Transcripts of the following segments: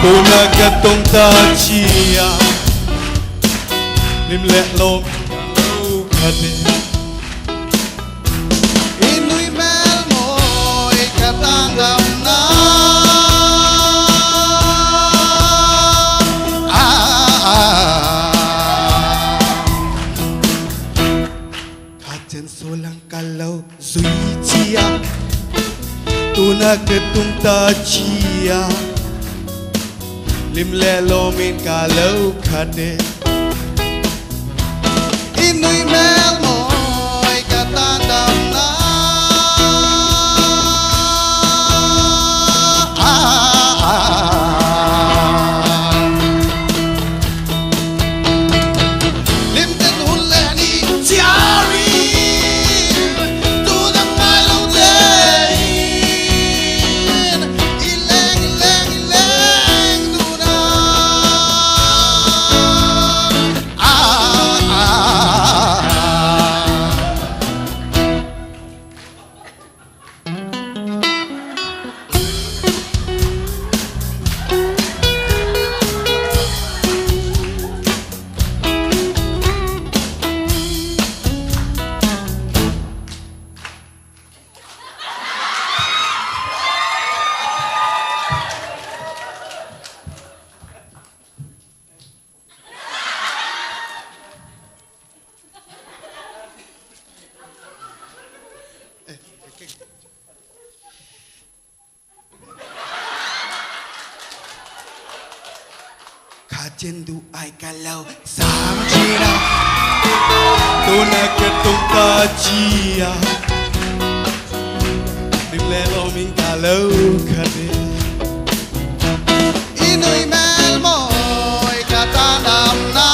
gatong ta chia lim lẹ lom lâu khane inui mel moi katangam na katen solang kalau zui chia tuna gatong ta chia lim le lo min ka lâu khane inui mel moi ka tan dam na lim ten hun le ni chiari tu dang mai lo de Kajendu ai kalau sam chira tuna gatong ta chia lim lẹ lo min ka lâu khane inui mel moi ka tan dam na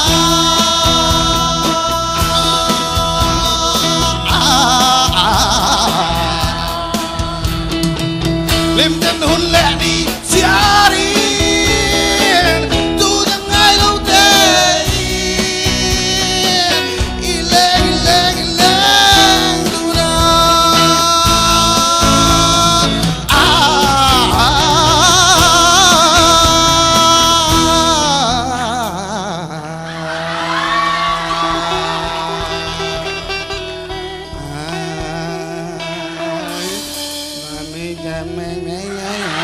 lim ten hun le ni chiari mẹ